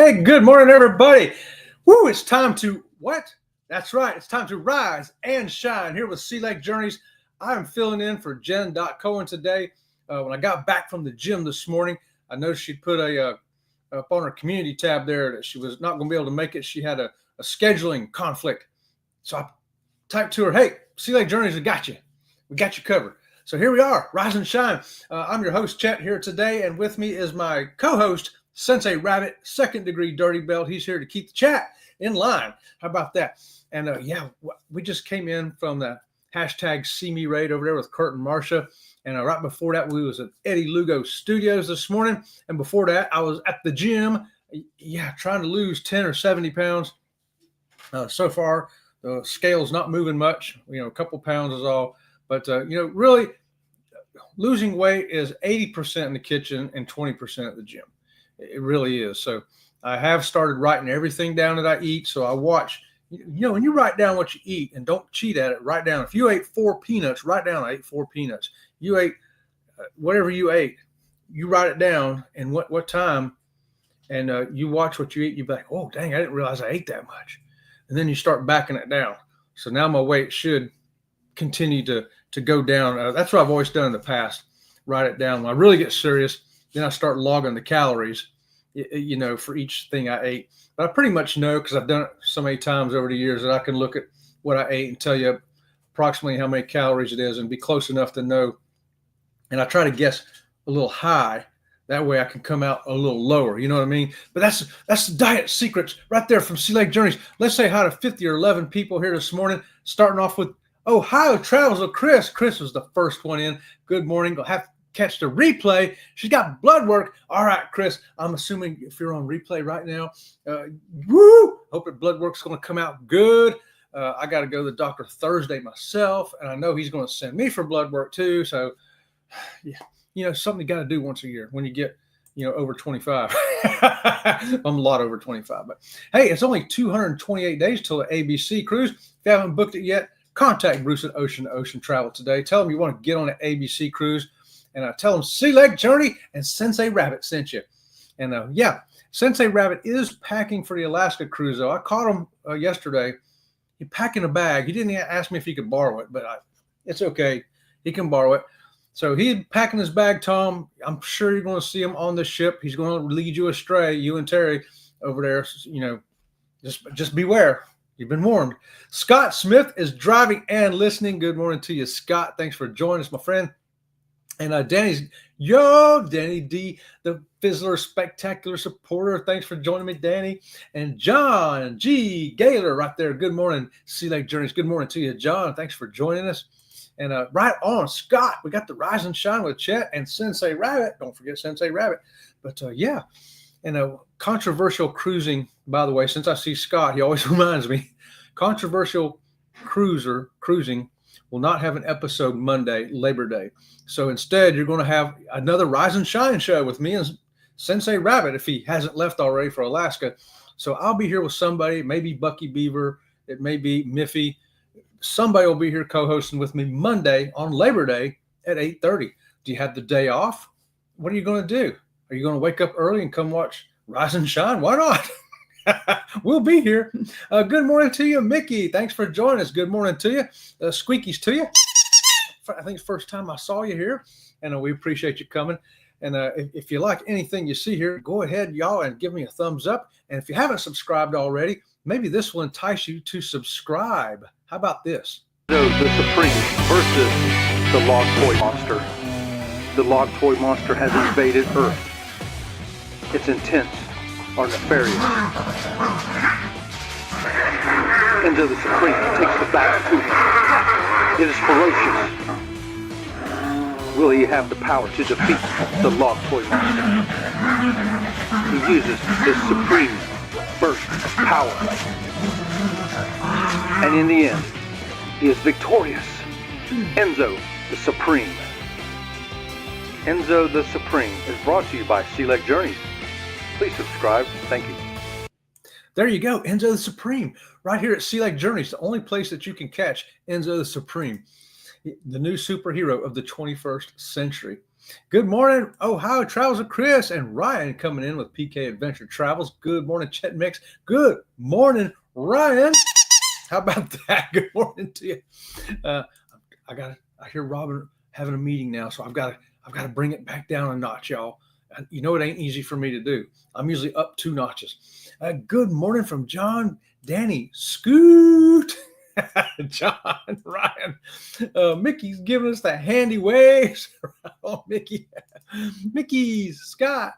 Hey, good morning, everybody. Woo, it's time to what? That's right. It's time to rise and shine here with Sea Lake Journeys. I'm filling in for Jendotcohen today. When I got back from the gym this morning, I noticed she put up on her community tab there that she was not going to be able to make it. She had a scheduling conflict. So I typed to her, hey, Sea Lake Journeys, we got you. We got you covered. So here we are, rise and shine. I'm your host, Chet, here today, and with me is my co-host, Sensei Rabbit, second degree dirty belt. He's here to keep the chat in line. How about that? And we just came in from the hashtag See Me raid over there with Kurt and Marsha. And right before that, we was at Eddie Lugo Studios this morning. And before that, I was at the gym, trying to lose 10 or 70 pounds. So far, the scale's not moving much. A couple pounds is all. But, really, losing weight is 80% in the kitchen and 20% at the gym. It really is. So I have started writing everything down that I eat. So I watch, when you write down what you eat and don't cheat at it, write down. If you ate 4 peanuts, write down I ate 4 peanuts. You ate whatever you ate, you write it down and what time, and you watch what you eat. You're like, oh, dang, I didn't realize I ate that much. And then you start backing it down. So now my weight should continue to go down. That's what I've always done in the past. Write it down. When I really get serious, then I start logging the calories, for each thing I ate. But I pretty much know, because I've done it so many times over the years, that I can look at what I ate and tell you approximately how many calories it is and be close enough to know. And I try to guess a little high. That way I can come out a little lower. You know what I mean? But that's the diet secrets right there from Sea Lake Journeys. Let's say hi to 50 or 11 people here this morning, starting off with Ohio Travels with Chris. Chris was the first one in. Good morning. Go have catch the replay. She's got blood work. All right, Chris, I'm assuming if you're on replay right now, hope your blood work's going to come out good. I got to go to the doctor Thursday myself, and I know he's going to send me for blood work too. So, something you got to do once a year when you get, over 25. I'm a lot over 25, but hey, it's only 228 days till the ABC cruise. If you haven't booked it yet, contact Bruce at Ocean to Ocean Travel today. Tell him you want to get on an ABC cruise. And I tell them Sea Lake Journey and Sensei Rabbit sent you. And Sensei Rabbit is packing for the Alaska cruise, though. I caught him yesterday. He packing a bag. He didn't ask me if he could borrow it, but it's okay. He can borrow it. So he's packing his bag, Tom. I'm sure you're going to see him on the ship. He's going to lead you astray, you and Terry over there. Just beware. You've been warned. Scott Smith is driving and listening. Good morning to you, Scott. Thanks for joining us, my friend. And Danny D, the Fizzler Spectacular Supporter. Thanks for joining me, Danny. And John G. Gailor right there. Good morning, Sea Lake Journeys. Good morning to you, John. Thanks for joining us. And right on, Scott, we got the Rise and Shine with Chet and Sensei Rabbit. Don't forget Sensei Rabbit. But, and controversial cruising, by the way, since I see Scott, he always reminds me, controversial cruising will not have an episode Monday, Labor Day. So instead, you're going to have another Rise and Shine show with me and Sensei Rabbit if he hasn't left already for Alaska. So I'll be here with somebody. It may be Bucky Beaver. It may be Miffy. Somebody will be here co-hosting with me Monday on Labor Day at 8:30. Do you have the day off? What are you going to do? Are you going to wake up early and come watch Rise and Shine? Why not? We'll be here. Good morning to you, Mickey. Thanks for joining us. Good morning to you. Squeakies to you. I think it's the first time I saw you here, and we appreciate you coming. And if you like anything you see here, go ahead, y'all, and give me a thumbs up. And if you haven't subscribed already, maybe this will entice you to subscribe. How about this? The Supreme versus the Log Toy Monster. The Log Toy Monster has invaded Earth. Its intents are nefarious. Enzo the Supreme takes the battle to him. It is ferocious. Will he have the power to defeat the Log Toy Monster? He uses his supreme burst of power. And in the end, he is victorious. Enzo the Supreme. Enzo the Supreme is brought to you by Sea Lake Journeys. Please subscribe. Thank you. There you go, Enzo the Supreme, right here at Sea Lake Journeys, the only place that you can catch Enzo the Supreme, the new superhero of the 21st century. Good morning, Ohio Travels with Chris and Ryan coming in with PK Adventure Travels. Good morning, Chet Mix. Good morning, Ryan. How about that? Good morning to you. I hear Robin having a meeting now, so I've got to bring it back down a notch, y'all. You know it ain't easy for me to do. I'm usually up 2 notches. Good morning from John, Danny, Scoot, John, Ryan. Mickey's giving us the handy waves. Oh, Mickey, Scott,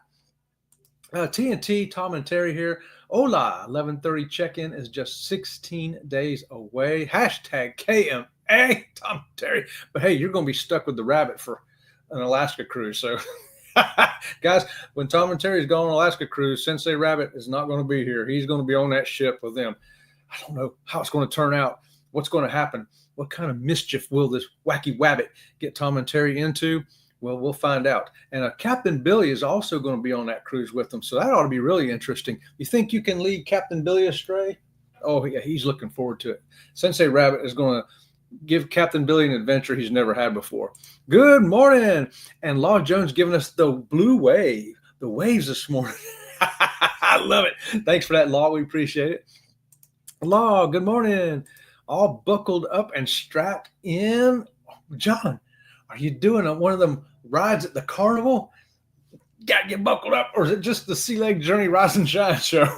TNT, Tom and Terry here. Hola, 11:30 check-in is just 16 days away. Hashtag KMA, Tom and Terry. But hey, you're going to be stuck with the rabbit for an Alaska cruise. So, guys, when Tom and Terry's gone on an Alaska cruise, Sensei Rabbit is not going to be here. He's going to be on that ship with them. I don't know how it's going to turn out. What's going to happen? What kind of mischief will this wacky wabbit get Tom and Terry into? Well, we'll find out. And Captain Billy is also going to be on that cruise with them. So that ought to be really interesting. You think you can lead Captain Billy astray? Oh, yeah, he's looking forward to it. Sensei Rabbit is going to give Captain Billy an adventure he's never had before. Good morning. And Law Jones giving us the blue wave, the waves this morning. I love it. Thanks for that, Law. We appreciate it. Law, good morning. All buckled up and strapped in. John, are you doing one of them rides at the carnival? Got to get buckled up, or is it just the Sea Lake Journey Rise and Shine show?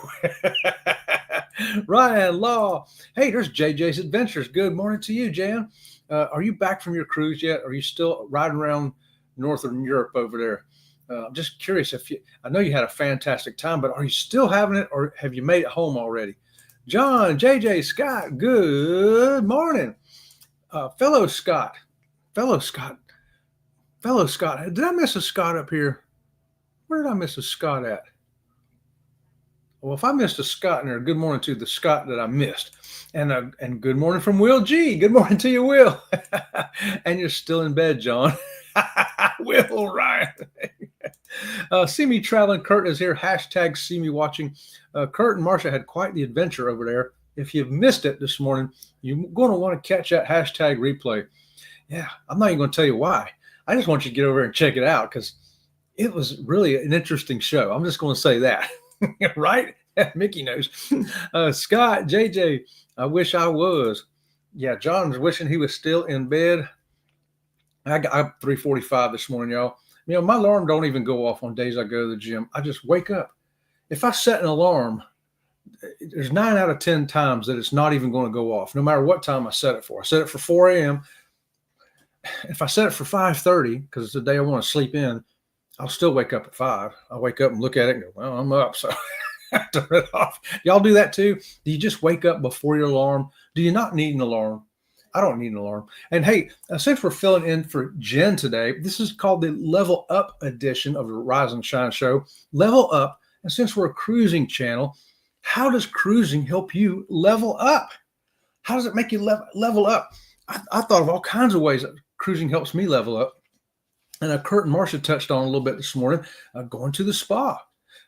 Ryan, Law. Hey, there's JJ's Adventures. Good morning to you, Jan. Are you back from your cruise yet? Are you still riding around Northern Europe over there? I'm just curious I know you had a fantastic time, but are you still having it, or have you made it home already? John, JJ, Scott, good morning. Fellow Scott. Did I miss a Scott up here? Where did I miss a Scott at? Well, if I missed a Scott in there, good morning to the Scott that I missed. And good morning from Will G. Good morning to you, Will. And you're still in bed, John. Will Ryan. See me traveling. Kurt is here. Hashtag see me watching. Kurt and Marcia had quite the adventure over there. If you've missed it this morning, you're going to want to catch that hashtag replay. Yeah, I'm not even going to tell you why. I just want you to get over there and check it out because it was really an interesting show. I'm just going to say that. Right? Mickey knows. Scott, JJ, I wish I was. Yeah, John was wishing he was still in bed. I'm 3:45 this morning, y'all. You know, my alarm don't even go off on days I go to the gym. I just wake up. If I set an alarm, there's 9 out of 10 times that it's not even going to go off, no matter what time I set it for. I set it for 4 a.m. If I set it for 5:30, because it's the day I want to sleep in, I'll still wake up at 5. I'll wake up and look at it and go, well, I'm up, so I turn it off. Y'all do that too? Do you just wake up before your alarm? Do you not need an alarm? I don't need an alarm. And hey, since we're filling in for Jen today, this is called the Level Up edition of the Rise and Shine show. Level Up. And since we're a cruising channel, how does cruising help you level up? How does it make you level up? I thought of all kinds of ways that cruising helps me level up. And Kurt and Marcia touched on a little bit this morning, going to the spa.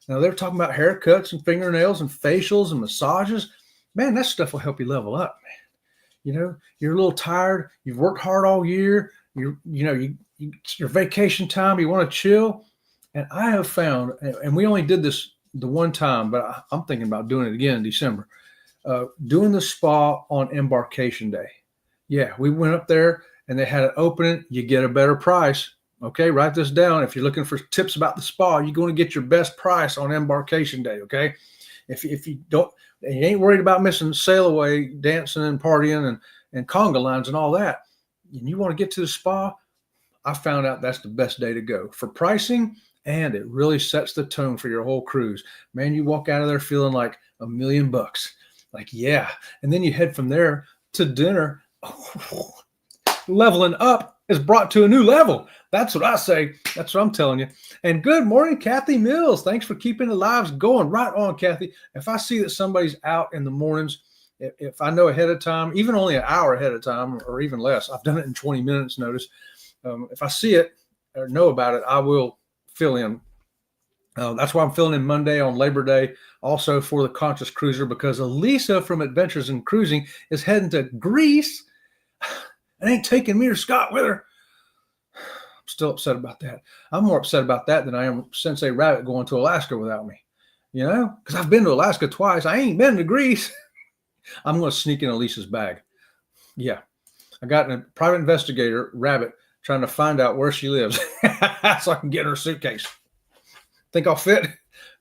Now, they're talking about haircuts and fingernails and facials and massages. Man, that stuff will help you level up, man. You know, you're a little tired. You've worked hard all year. It's your vacation time. You want to chill. And I have found, and we only did this the one time, but I'm thinking about doing it again in December, doing the spa on embarkation day. Yeah, we went up there and they had it opening. You get a better price. Okay, write this down. If you're looking for tips about the spa, you're going to get your best price on embarkation day. Okay, if you don't, you ain't worried about missing sail away, dancing and partying and conga lines and all that, and you want to get to the spa, I found out that's the best day to go for pricing, and it really sets the tone for your whole cruise. Man, you walk out of there feeling like $1 million. Like, yeah, and then you head from there to dinner. Leveling up is brought to a new level. That's what I say. That's what I'm telling you. And good morning, Kathy Mills. Thanks for keeping the lives going. Right on, Kathy. If I see that somebody's out in the mornings, if I know ahead of time, even only an hour ahead of time or even less, I've done it in 20 minutes notice. If I see it or know about it, I will fill in. That's why I'm filling in Monday on Labor Day, also for the Conscious Cruiser, because Elisa from Adventures in Cruising is heading to Greece and ain't taking me or Scott with her. still upset about that. I'm more upset about that than I am Sensei Rabbit going to Alaska without me, because I've been to Alaska twice. I ain't been to Greece. I'm going to sneak in Elisa's bag. Yeah. I got a private investigator, Rabbit, trying to find out where she lives so I can get her suitcase. Think I'll fit?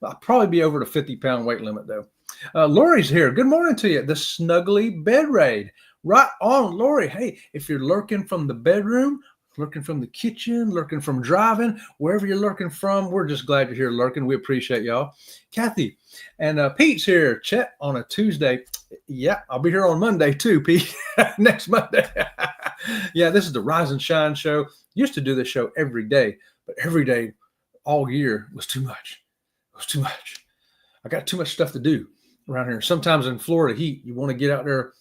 I'll probably be over the 50-pound weight limit, though. Lori's here. Good morning to you. The Snuggly Bed Raid. Right on, Lori. Hey, if you're lurking from the bedroom, lurking from the kitchen, lurking from driving, wherever you're lurking from, we're just glad you're here lurking. We appreciate y'all. Kathy and Pete's here. Chet on a Tuesday. Yeah, I'll be here on Monday too, Pete. Next Monday. Yeah, this is the Rise and Shine show. Used to do this show every day, but every day all year was too much. It was too much. I got too much stuff to do around here. Sometimes in Florida heat, you want to get out there,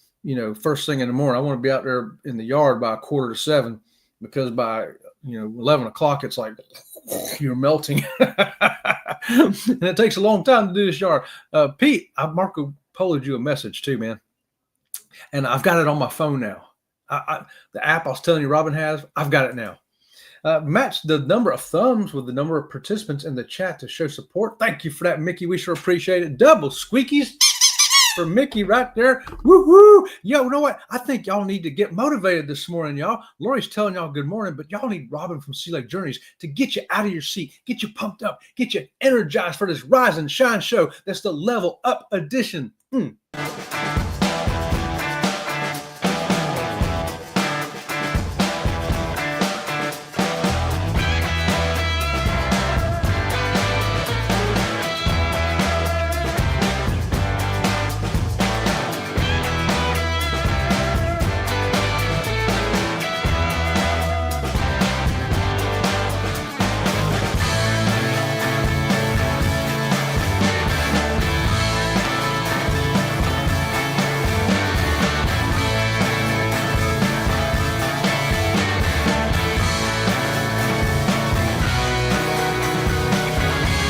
first thing in the morning. I want to be out there in the yard by 6:45 because by 11 o'clock it's like you're melting. And it takes a long time to do this yard. Pete, Marco Poloed you a message too, man. And I've got it on my phone now. The app I was telling you Robin has, I've got it now. Match the number of thumbs with the number of participants in the chat to show support. Thank you for that, Mickey. We sure appreciate it. Double squeakies for Mickey right there. Woo-hoo. Yo, you know what? I think y'all need to get motivated this morning, y'all. Lori's telling y'all good morning, but y'all need Robin from Sea Lake Journeys to get you out of your seat, get you pumped up, get you energized for this Rise and Shine show. That's the Level Up edition.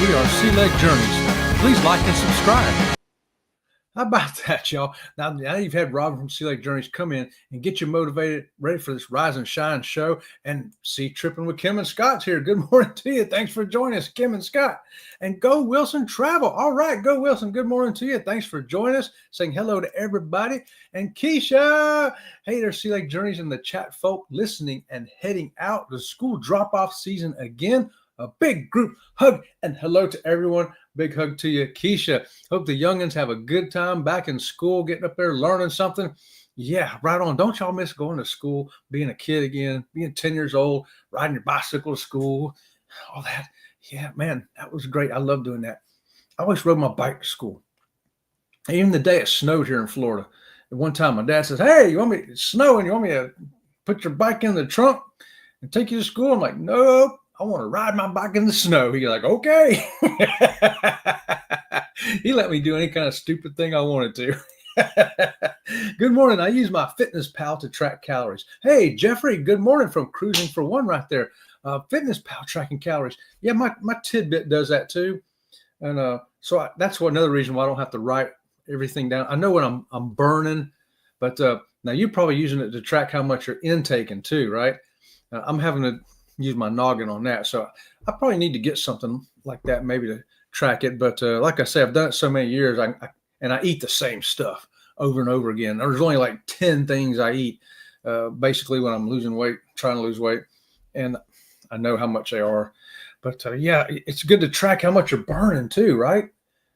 We are Sea Lake Journeys. Please like and subscribe. How about that, y'all? Now you've had Robin from Sea Lake Journeys come in and get you motivated, ready for this Rise and Shine show. And see, Tripping with Kim and Scott's here. Good morning to you. Thanks for joining us, Kim and Scott. And Go Wilson Travel. All right, Go Wilson. Good morning to you. Thanks for joining us. Saying hello to everybody. And Keisha. Hey, there's Sea Lake Journeys in the chat, folk, listening and heading out. The school drop-off season again. A big group hug and hello to everyone. Big hug to you, Keisha. Hope the youngins have a good time back in school, getting up there, learning something. Yeah, right on. Don't y'all miss going to school, being a kid again, being 10 years old, riding your bicycle to school, all that. Yeah, man, that was great. I love doing that. I always rode my bike to school. Even the day it snowed here in Florida. At one time, my dad says, hey, it's snowing. You want me to put your bike in the trunk and take you to school? I'm like, nope. I want to ride my bike in the snow. He's like, okay. He let me do any kind of stupid thing I wanted to. Good morning. I use my Fitness Pal to track calories. Hey, Jeffrey, good morning from Cruising for One right there. Fitness Pal tracking calories. Yeah, my Tidbit does that too. And so that's another reason why I don't have to write everything down. I know when I'm burning, but now you're probably using it to track how much you're intaking too, right? I'm having to use my noggin on that. So I probably need to get something like that maybe to track it. But like I say, I've done it so many years and I eat the same stuff over and over again. There's only like 10 things I eat basically when I'm losing weight, trying to lose weight. And I know how much they are. But yeah, it's good to track how much you're burning too, right?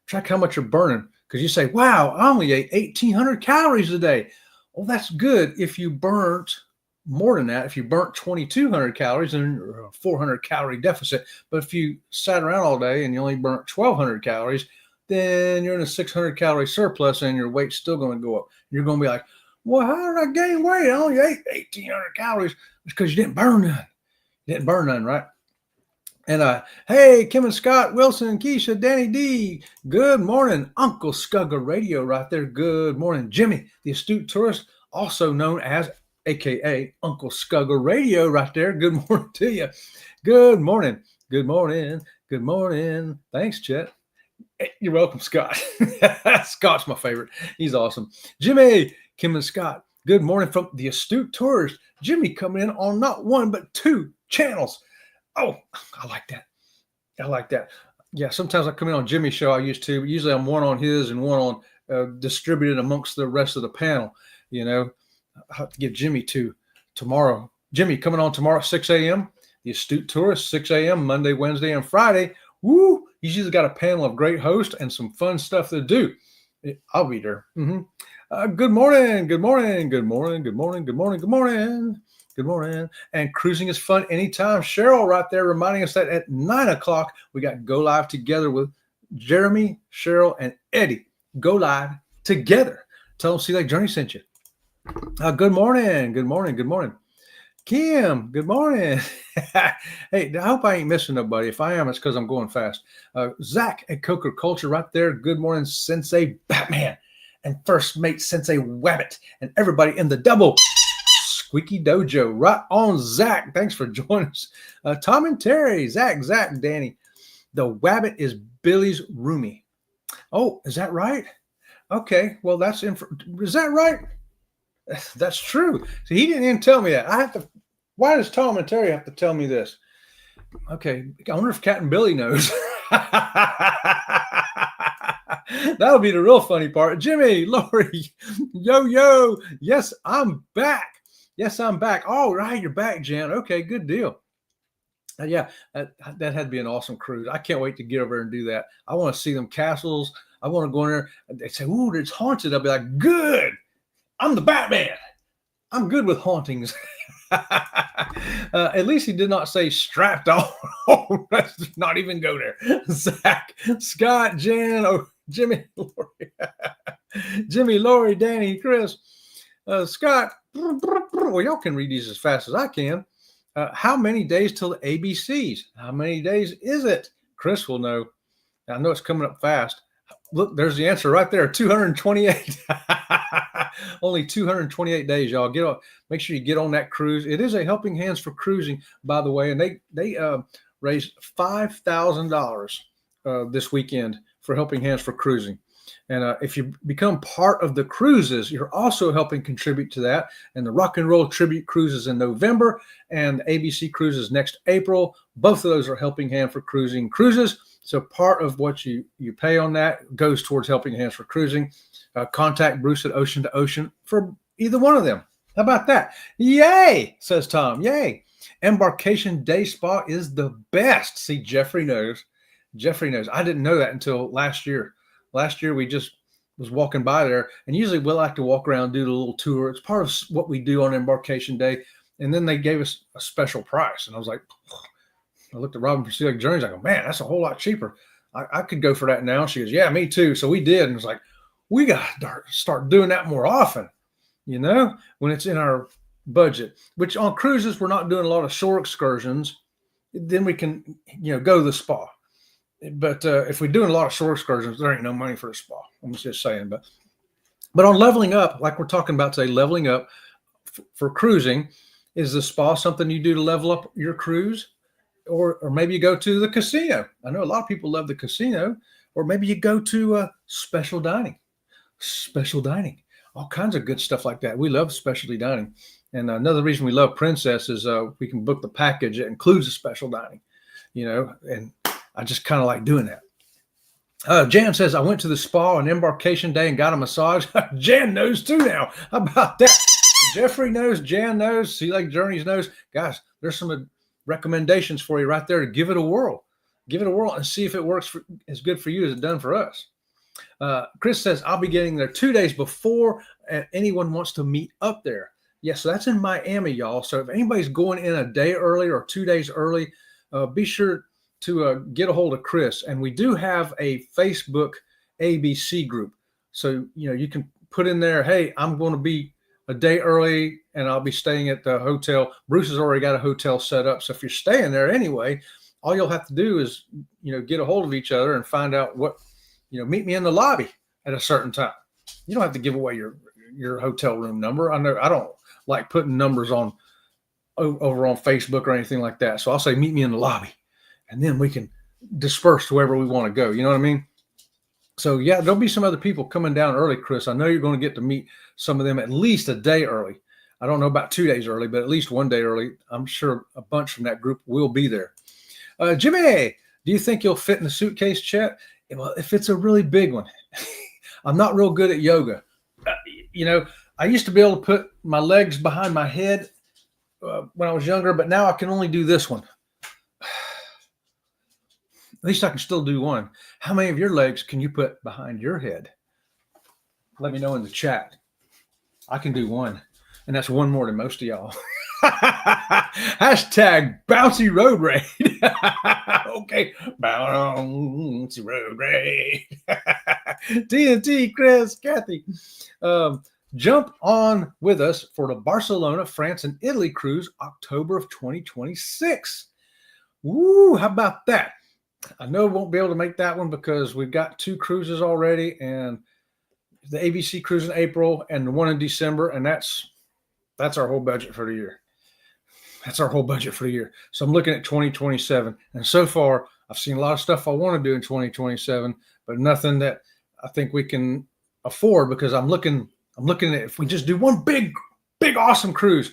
Track how much you're burning. Because you say, wow, I only ate 1,800 calories a day. Well, that's good if you burnt more than that. If you burnt 2,200 calories and you're a 400 calorie deficit, but if you sat around all day and you only burnt 1,200 calories, then you're in a 600 calorie surplus and your weight's still going to go up. You're going to be like, well, how did I gain weight? I only ate 1,800 calories. It's because you didn't burn none. You didn't burn none, right? And hey, Kim and Scott, Wilson, Keisha, Danny D, good morning. Uncle Scugga Radio right there. Good morning. Jimmy, the astute tourist, also known as AKA Uncle Scugga Radio right there. Good morning to you. Good morning. Good morning. Good morning. Thanks, Chet. You're welcome, Scott. Scott's my favorite. He's awesome. Jimmy, Kim and Scott, good morning from the astute tourist. Jimmy coming in on not one, but two channels. Oh, I like that. I like that. Yeah, sometimes I come in on Jimmy's show. I used to. But usually I'm one on his and one on distributed amongst the rest of the panel. You know, I have to give Jimmy to tomorrow. Jimmy coming on tomorrow at 6 a.m. The Astute Tourist, 6 a.m. Monday, Wednesday, and Friday. Woo! He's usually got a panel of great hosts and some fun stuff to do. I'll be there. Good morning. Good morning. Good morning. Good morning. Good morning. Good morning. Good morning. And cruising is fun anytime. Cheryl right there reminding us that at 9 o'clock, we got Go Live Together with Jeremy, Cheryl, and Eddie. Go Live Together. Tell them Sea Lake Journey sent you. Good morning. Good morning. Good morning. Kim, good morning. Hey, I hope I ain't missing nobody. If I am, it's because I'm going fast. Zach at Coker Culture right there. Good morning, Sensei Batman. And First Mate Sensei Wabbit. And everybody in the double Squeaky Dojo. Right on, Zach. Thanks for joining us. Tom and Terry, Zach, Danny. The Wabbit is Billy's roomie. Oh, is that right? Okay, well, is that right? That's true. So he didn't even tell me that. Why does Tom and Terry have to tell me this? Okay, I wonder if Cat and Billy knows. That'll be the real funny part. Jimmy, Lori, yo. Yes, I'm back. All right, you're back, Jan. Okay, good deal. Yeah, that had to be an awesome cruise. I can't wait to get over and do that. I want to see them castles. I want to go in there. They say, ooh, it's haunted. I'll be like, good. I'm the Batman. I'm good with hauntings. At least he did not say strapped on. Let's not even go there. Zach, Scott, Jan, Jimmy, Lori, Jimmy, Lori, Danny, Chris, Scott. Well, y'all can read these as fast as I can. How many days till the ABCs? How many days is it? Chris will know. I know it's coming up fast. Look, there's the answer right there. 228. Only 228 days, y'all. Make sure you get on that cruise. It is a Helping Hands for Cruising, by the way, and they raised $5,000 this weekend for Helping Hands for Cruising. And if you become part of the cruises, you're also helping contribute to that. And the Rock and Roll Tribute Cruises in November and the ABC Cruises next April. Both of those are Helping Hand for Cruising cruises. So part of what you pay on that goes towards Helping Hands for Cruising. Contact Bruce at Ocean to Ocean for either one of them. How about that? Yay, says Tom. Yay. Embarkation Day Spa is the best. See, Jeffrey knows. I didn't know that until last year. Last year, we just was walking by there, and usually we'll like to walk around, do the little tour. It's part of what we do on Embarkation Day. And then they gave us a special price. And I was like, I looked at Robin from Sea Lake Journeys. I go, man, that's a whole lot cheaper. I could go for that now. She goes, yeah, me too. So we did. And it was like, we got to start doing that more often, when it's in our budget, which on cruises, we're not doing a lot of shore excursions. Then we can, go to the spa. But if we're doing a lot of shore excursions, there ain't no money for a spa. I'm just saying. But on leveling up, like we're talking about today, leveling up for cruising, is the spa something you do to level up your cruise? Or maybe you go to the casino. I know a lot of people love the casino. Or maybe you go to special dining, all kinds of good stuff like that. We love specialty dining. And another reason we love Princess is we can book the package that includes the special dining, and I just kind of like doing that. Jan says, I went to the spa on Embarkation Day and got a massage. Jan knows too now. How about that? Jeffrey knows, Jan knows, Sea Lake Journeys knows. Guys, there's some recommendations for you right there to give it a whirl. Give it a whirl and see if it works as good for you as it done for us. Chris says, I'll be getting there 2 days before anyone wants to meet up there. Yes, so that's in Miami, y'all. So if anybody's going in a day early or 2 days early, be sure to get a hold of Chris. And we do have a Facebook ABC group. So, you can put in there, hey, I'm going to be a day early and I'll be staying at the hotel. Bruce has already got a hotel set up. So if you're staying there anyway, all you'll have to do is, get a hold of each other and find out meet me in the lobby at a certain time. You don't have to give away your hotel room number. I know I don't like putting numbers on over on Facebook or anything like that. So I'll say, meet me in the lobby, and then we can disperse to wherever we want to go. You know what I mean? So yeah, there'll be some other people coming down early, Chris. I know you're going to get to meet some of them at least a day early. I don't know about 2 days early, but at least 1 day early. I'm sure a bunch from that group will be there. Jimmy, do you think you'll fit in the suitcase, Chet? Well, if it's a really big one. I'm not real good at yoga. I used to be able to put my legs behind my head when I was younger, but now I can only do this one. At least I can still do one. How many of your legs can you put behind your head? Let me know in the chat. I can do one, and that's one more than most of y'all. Hashtag bouncy road raid. Okay, bouncy road raid. TNT, Chris, Kathy. Jump on with us for the Barcelona, France, and Italy cruise, October of 2026. Woo, how about that? I know we won't be able to make that one because we've got 2 cruises already, and the ABC cruise in April and the one in December, and that's our whole budget for the year. That's our whole budget for the year. So I'm looking at 2027, and so far I've seen a lot of stuff I want to do in 2027, but nothing that I think we can afford, because I'm looking at if we just do one big awesome cruise,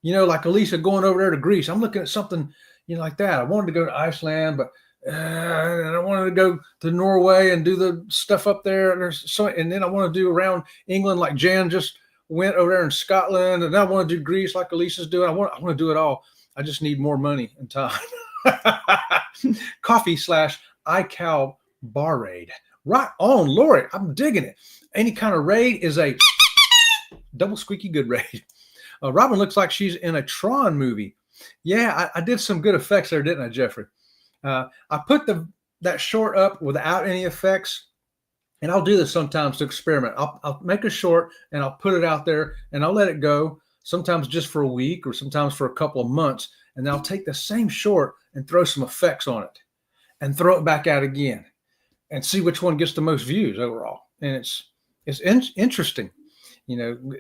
like Elisa going over there to Greece. I'm looking at something like that. I wanted to go to Iceland, but and I wanted to go to Norway and do the stuff up there. And then I want to do around England, like Jan just went over there in Scotland, and I want to do Greece like Elisa's doing. I want to do it all. I just need more money and time. Coffee/iCal bar raid. Right on, Lori. I'm digging it. Any kind of raid is a double squeaky good raid. Robin looks like she's in a Tron movie. Yeah, I did some good effects there, didn't I, Jeffrey? I put that short up without any effects, and I'll do this sometimes to experiment. I'll make a short and I'll put it out there and I'll let it go, sometimes just for a week or sometimes for a couple of months, and then I'll take the same short and throw some effects on it and throw it back out again and see which one gets the most views overall. And it's interesting.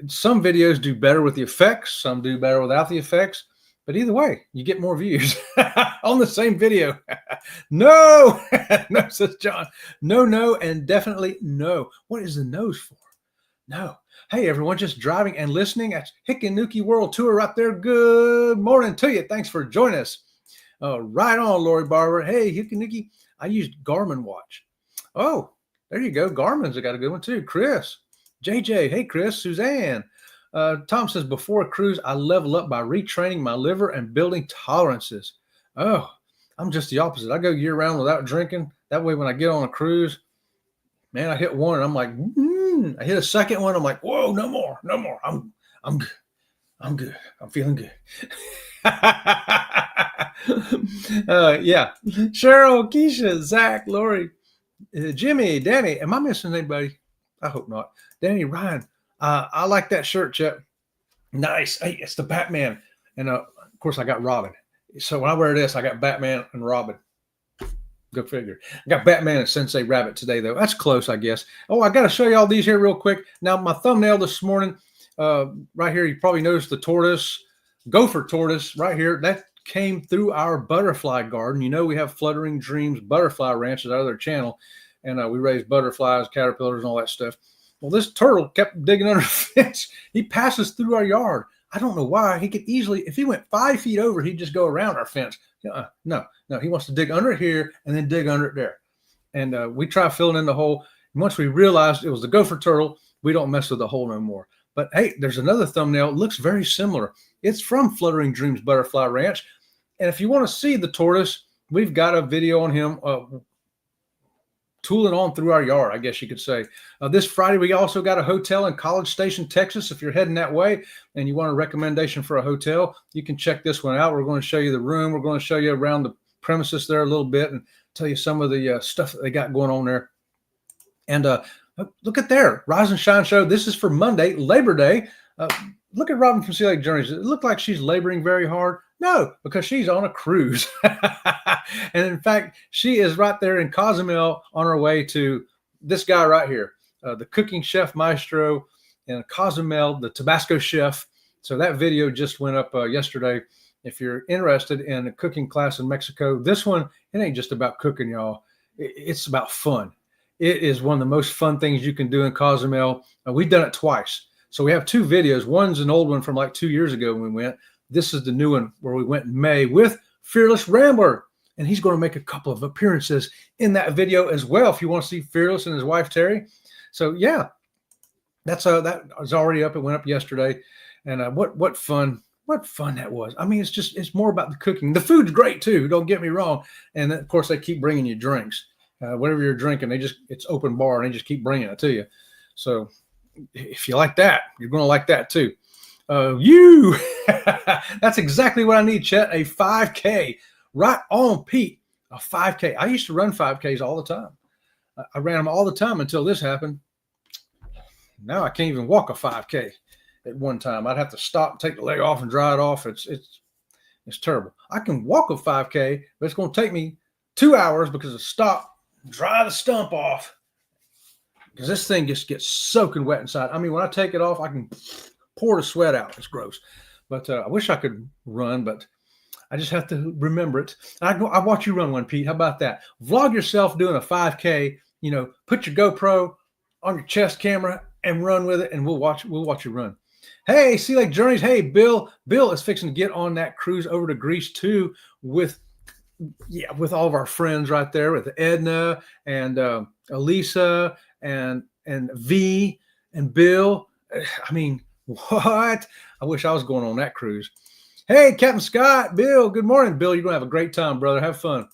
Some videos do better with the effects, some do better without the effects. But either way, you get more views on the same video. No, no, says John. No, and definitely no. What is the nose for? No. Hey, everyone, just driving and listening. That's Hickanuki World Tour right there. Good morning to you. Thanks for joining us. Right on, Lori Barber. Hey, Hickanuki, I used Garmin watch. Oh, there you go. Garmin's got a good one too. Chris, JJ. Hey, Chris, Suzanne. Tom says, before a cruise, I level up by retraining my liver and building tolerances. Oh, I'm just the opposite. I go year round without drinking. That way, when I get on a cruise, man, I hit one and I'm like, I hit a second one. I'm like, whoa, no more. I'm good. I'm feeling good. Yeah. Cheryl, Keisha, Zach, Lori, Jimmy, Danny. Am I missing anybody? I hope not. Danny, Ryan. I like that shirt, Chet. Nice. Hey, it's the Batman. And of course, I got Robin. So when I wear this, I got Batman and Robin. Go figure. I got Batman and Sensei Rabbit today, though. That's close, I guess. Oh, I got to show you all these here real quick. Now, my thumbnail this morning, right here, you probably noticed the tortoise, gopher tortoise right here. That came through our butterfly garden. We have Fluttering Dreams Butterfly Ranch is our other channel. And we raise butterflies, caterpillars, and all that stuff. Well, this turtle kept digging under the fence. He passes through our yard. I don't know why. He could easily, if he went 5 feet over, he'd just go around our fence. No. He wants to dig under it here and then dig under it there. And we try filling in the hole. And once we realized it was the gopher turtle, we don't mess with the hole no more. But hey, there's another thumbnail. It looks very similar. It's from Fluttering Dreams Butterfly Ranch. And if you want to see the tortoise, we've got a video on him tooling on through our yard, I guess you could say. This Friday, we also got a hotel in College Station, Texas. If you're heading that way and you want a recommendation for a hotel, you can check this one out. We're going to show you the room. We're going to show you around the premises there a little bit and tell you some of the stuff that they got going on there. And look at there, Rise and Shine Show. This is for Monday, Labor Day. Look at Robin from Sea Lake Journeys. It looked like she's laboring very hard. No, because she's on a cruise. And in fact, she is right there in Cozumel on her way to this guy right here, the cooking chef maestro in Cozumel, the Tabasco chef. So that video just went up yesterday. If you're interested in a cooking class in Mexico, this one, it ain't just about cooking, y'all. It's about fun. It is one of the most fun things you can do in Cozumel. We've done it twice. So we have two videos. One's an old one from like 2 years ago when we went. This is the new one where we went in May with Fearless Rambler. And he's going to make a couple of appearances in that video as well if you want to see Fearless and his wife, Terry. So, yeah, that was already up. It went up yesterday. And what fun that was. I mean, it's more about the cooking. The food's great, too. Don't get me wrong. And, of course, they keep bringing you drinks. Whatever you're drinking, it's open bar, and they just keep bringing it to you. So if you like that, you're going to like that, too. That's exactly what I need, Chet. A 5K. Right on, Pete. A 5K. I used to run 5Ks all the time. I ran them all the time until this happened. Now I can't even walk a 5K at one time. I'd have to stop, take the leg off, and dry it off. It's terrible. I can walk a 5K, but it's going to take me 2 hours because of stop, dry the stump off. Because this thing just gets soaking wet inside. I mean, when I take it off, I can pour the sweat out. It's gross. But I wish I could run, but I just have to remember it. I watch you run one, Pete. How about that? Vlog yourself doing a 5K. Put your GoPro on your chest camera and run with it, and we'll watch you run. Hey, Sea Lake Journeys. Hey, Bill. Bill is fixing to get on that cruise over to Greece too with all of our friends right there, with Edna and Elisa and V and Bill. I mean, what? I wish I was going on that cruise. Hey, Captain Scott, Bill, good morning. Bill, you're going to have a great time, brother. Have fun.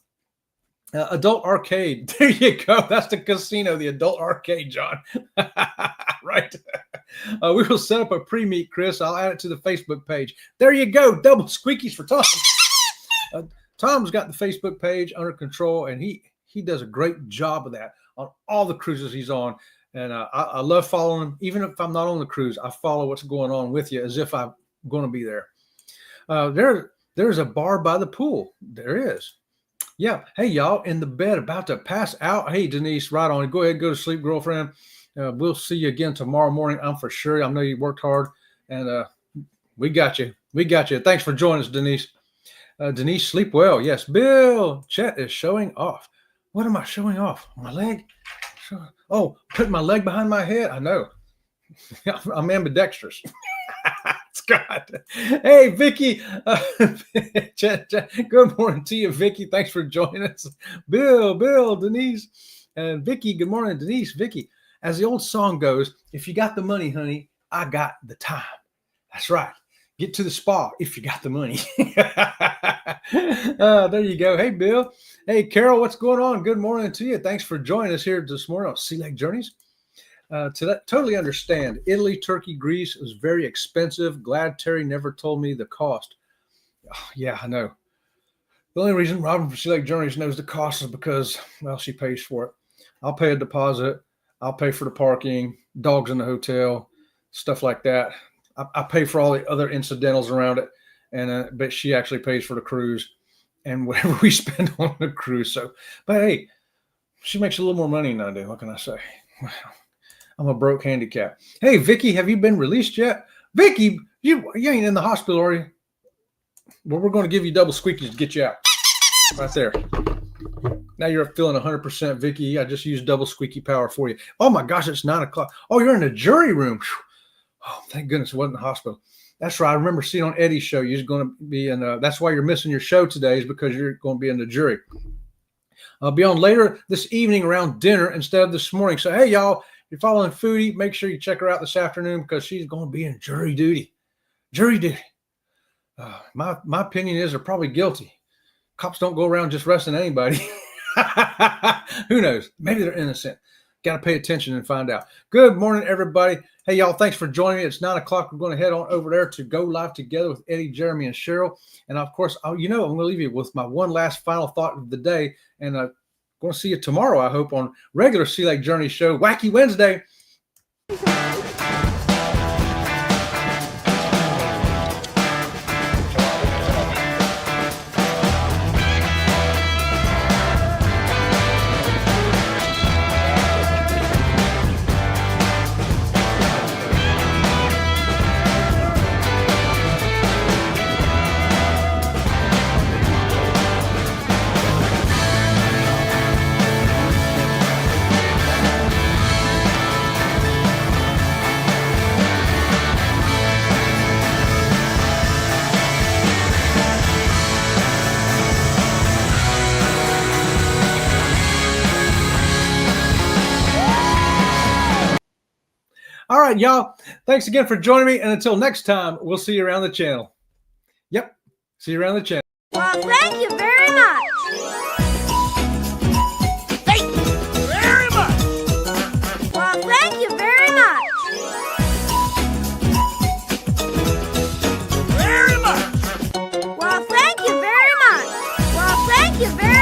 Adult Arcade. There you go. That's the casino, the Adult Arcade, John. Right. We will set up a pre-meet, Chris. I'll add it to the Facebook page. There you go. Double squeakies for Tom. Tom's got the Facebook page under control, and he does a great job of that on all the cruises he's on. And I love following him. Even if I'm not on the cruise, I follow what's going on with you as if I'm going to be there. There's a bar by the pool. There is. Yeah. Hey, y'all, in the bed about to pass out. Hey, Denise, right on. Go ahead, go to sleep, girlfriend. We'll see you again tomorrow morning. I'm for sure. I know you worked hard, and we got you. We got you. Thanks for joining us, Denise. Denise, sleep well. Yes. Bill, Chet is showing off. What am I showing off? My leg? Oh, putting my leg behind my head? I know. I'm ambidextrous. Scott. Hey, Vicky. Good morning to you, Vicky. Thanks for joining us. Bill, Denise, and Vicky. Good morning, Denise, Vicky. As the old song goes, if you got the money, honey, I got the time. That's right. Get to the spa if you got the money. There you go. Hey, Bill. Hey, Carol, what's going on? Good morning to you. Thanks for joining us here this morning on Sea Lake Journeys. Totally understand. Italy, Turkey, Greece was very expensive. Glad Terry never told me the cost. Oh, yeah, I know. The only reason Robin from Sea Lake Journeys knows the cost is because, well, she pays for it. I'll pay a deposit. I'll pay for the parking, dogs in the hotel, stuff like that. I pay for all the other incidentals around it, and but she actually pays for the cruise and whatever we spend on the cruise. So, but hey, she makes a little more money than I do. What can I say? I'm a broke handicap. Hey, Vicky, have you been released yet? Vicky, you ain't in the hospital, are you? Well, we're going to give you double squeakies to get you out. Right there. Now you're feeling 100%, Vicky. I just used double squeaky power for you. Oh, my gosh, it's 9 o'clock. Oh, you're in the jury room. Whew. Oh, thank goodness it wasn't the hospital. That's right. I remember seeing on Eddie's show, you're going to be in, that's why you're missing your show today, is because you're going to be in the jury. I'll be on later this evening around dinner instead of this morning. So, hey, y'all, if you're following Foodie, make sure you check her out this afternoon because she's going to be in jury duty. Jury duty. My opinion is they're probably guilty. Cops don't go around just arresting anybody. Who knows? Maybe they're innocent. Got to pay attention and find out. Good morning, everybody. Hey, y'all, thanks for joining me. It's 9 o'clock. We're going to head on over there to Go Live Together with Eddie, Jeremy, and Cheryl. And, of course, I'm going to leave you with my one last final thought of the day. And I'm going to see you tomorrow, I hope, on regular Sea Lake Journey show, Wacky Wednesday. right, y'all. Thanks again for joining me. And until next time, we'll see you around the channel. Yep. See you around the channel. Well, thank you very much. Thank you very much. Well, thank you very much. Very much. Well, thank you very much. Well, thank you very